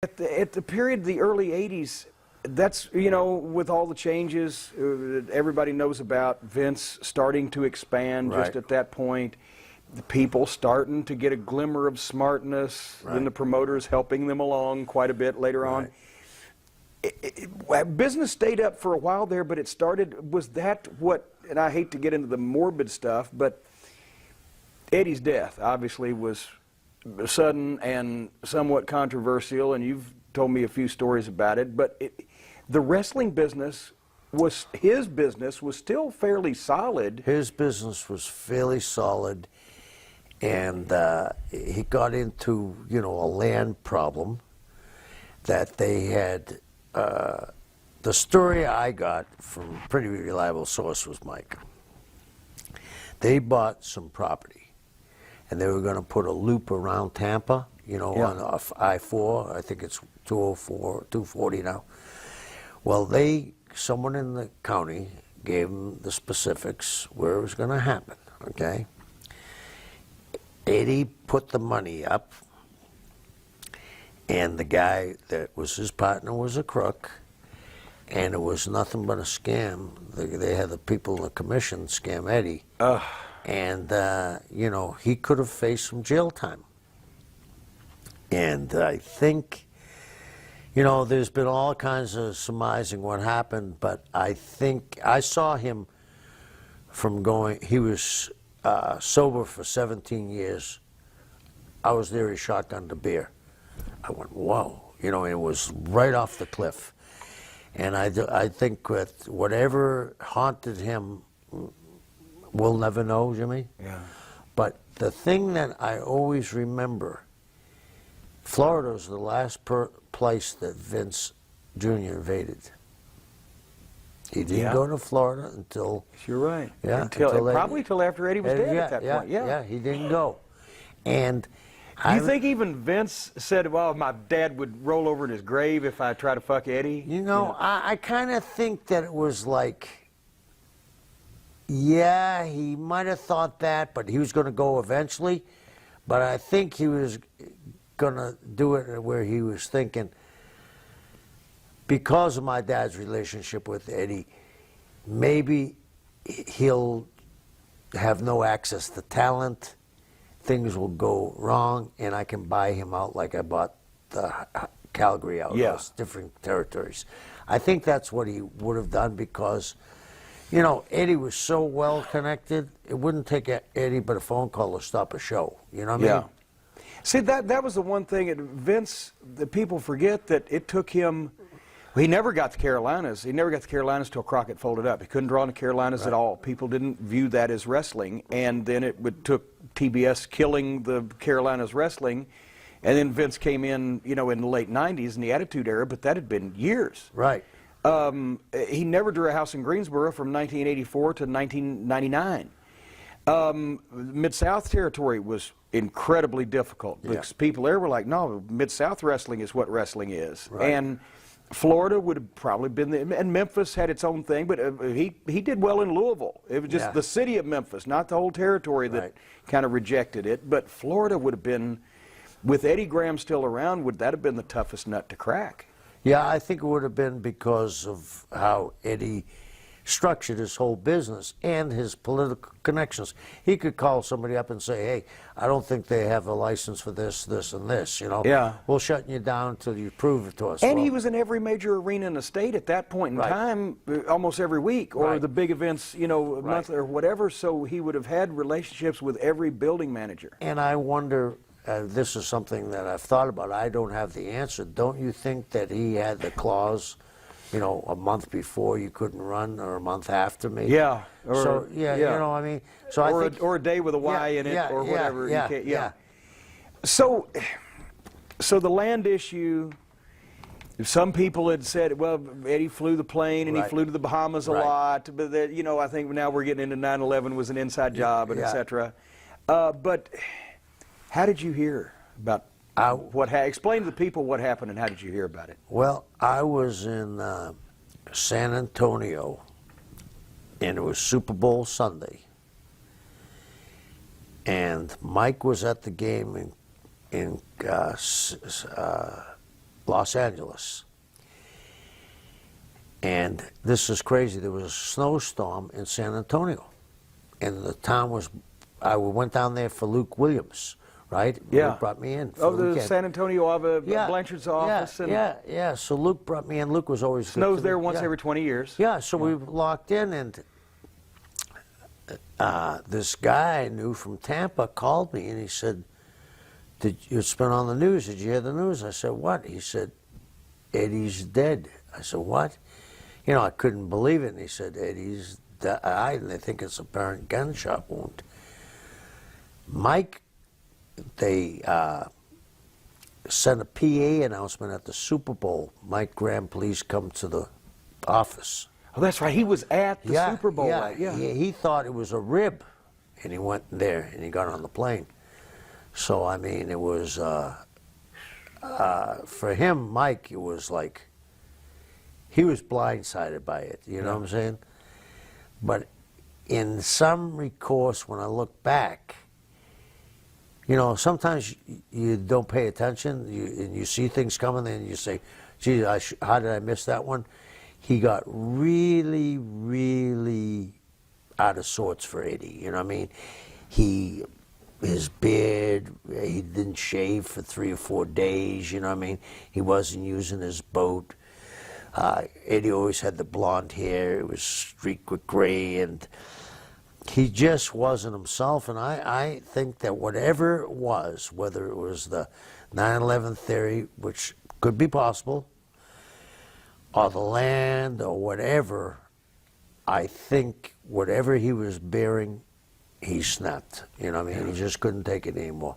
At the period of the early 80s, that's, you know, with all the changes everybody knows about, Vince starting to expand just at that point, the people starting to get a glimmer of smartness, then the promoters helping them along quite a bit later on. Business stayed up for a while there, but it started, was that what, and I hate to get into the morbid stuff, but Eddie's death obviously was sudden and somewhat controversial, and you've told me a few stories about it, but the wrestling business was, his business was still fairly solid. His business was fairly solid, and he got into, you know, a land problem that they had. The story I got from a pretty reliable source was Mike. They bought some property, and they were going to put a loop around Tampa, you know, on I-4. I think it's 204, 240 now. Well, someone in the county gave them the specifics where it was going to happen, okay? Eddie put the money up, and the guy that was his partner was a crook, and it was nothing but a scam. They had the people in the commission scam Eddie. And, you know, he could have faced some jail time. And I think, you know, there's been all kinds of surmising what happened, but I think, I saw him from going, he was sober for 17 years. I was there, he shotgunned a beer. I went, whoa, you know, it was right off the cliff. And I think that whatever haunted him, we'll never know, Jimmy. Yeah. But the thing that I always remember, Florida was the last place that Vince Jr. invaded. He didn't go to Florida until... You're right. Yeah. Probably till after Eddie was dead at that point. Yeah, he didn't go. And... Do you think even Vince said, well, my dad would roll over in his grave if I try to fuck Eddie? You know, I kind of think that it was like, yeah, he might have thought that, but he was going to go eventually. But I think he was going to do it where he was thinking, because of my dad's relationship with Eddie, maybe he'll have no access to talent. Things will go wrong, and I can buy him out like I bought the Calgary out, those different territories. I think that's what he would have done because, you know, Eddie was so well connected, it wouldn't take Eddie but a phone call to stop a show. You know what I mean? See, that was the one thing at Vince, that people forget that it took him, he never got the Carolinas. He never got the Carolinas till Crockett folded up. He couldn't draw in the Carolinas at all. People didn't view that as wrestling. And then it took TBS killing the Carolinas wrestling. And then Vince came in, you know, in the late 90s in the Attitude Era, but that had been years. Right. He never drew a house in Greensboro from 1984 to 1999. Mid-South territory was incredibly difficult because people there were like, no, Mid-South wrestling is what wrestling is. And Florida would have probably been and Memphis had its own thing, but he did well in Louisville. It was just the city of Memphis, not the whole territory that kind of rejected it. But Florida would have been, with Eddie Graham still around, would that have been the toughest nut to crack? Yeah, I think it would have been because of how Eddie structured his whole business and his political connections. He could call somebody up and say, hey, I don't think they have a license for this, this, and this, you know. We'll shut you down until you prove it to us. And he was in every major arena in the state at that point in time, almost every week, or the big events, you know, monthly or whatever, so he would have had relationships with every building manager. And I wonder, this is something that I've thought about, I don't have the answer, don't you think that he had the clause, you know, a month before you couldn't run, or a month after me? Or, so, you know, I mean, so I think... Or a day with a Y in it, or whatever. Yeah. So the land issue, some people had said, well, Eddie flew the plane, and he flew to the Bahamas a lot, but, that, you know, I think now we're getting into 9/11 was an inside job, and et cetera. But how did you hear about explain to the people what happened and how did you hear about it? Well, I was in San Antonio, and it was Super Bowl Sunday. And Mike was at the game in Los Angeles. And this is crazy. There was a snowstorm in San Antonio. And the town was, I went down there for Luke Williams, right? Yeah. Luke brought me in. For Oh, the the weekend. San Antonio Blanchard's office. Yeah. So Luke brought me in. Luke was always good Snows to there me. once Yeah. every 20 years. Yeah, so we locked in, and this guy I knew from Tampa called me, and he said, it's been on the news. Did you hear the news? I said, what? He said, Eddie's dead. I said, what? You know, I couldn't believe it. And he said, Eddie's died, and they think it's a apparent gunshot wound. Mike, they sent a PA announcement at the Super Bowl. Mike Graham, please come to the office. Oh, that's right. He was at the Super Bowl. Yeah, Right? Yeah. He thought it was a rib, and he went there, and he got on the plane. So, I mean, it was, for him, Mike, it was like, he was blindsided by it, you know what I'm saying? But in some recourse, when I look back, you know, sometimes you don't pay attention, and you see things coming, and you say, gee, how did I miss that one? He got really, really out of sorts for Eddie, you know what I mean? His beard, he didn't shave for 3 or 4 days, you know what I mean? He wasn't using his boat. Eddie always had the blonde hair, it was streaked with gray, and he just wasn't himself. And I think that whatever it was, whether it was the 9/11 theory, which could be possible, or the land, or whatever, I think whatever he was bearing, he snapped. You know what I mean? He just couldn't take it anymore.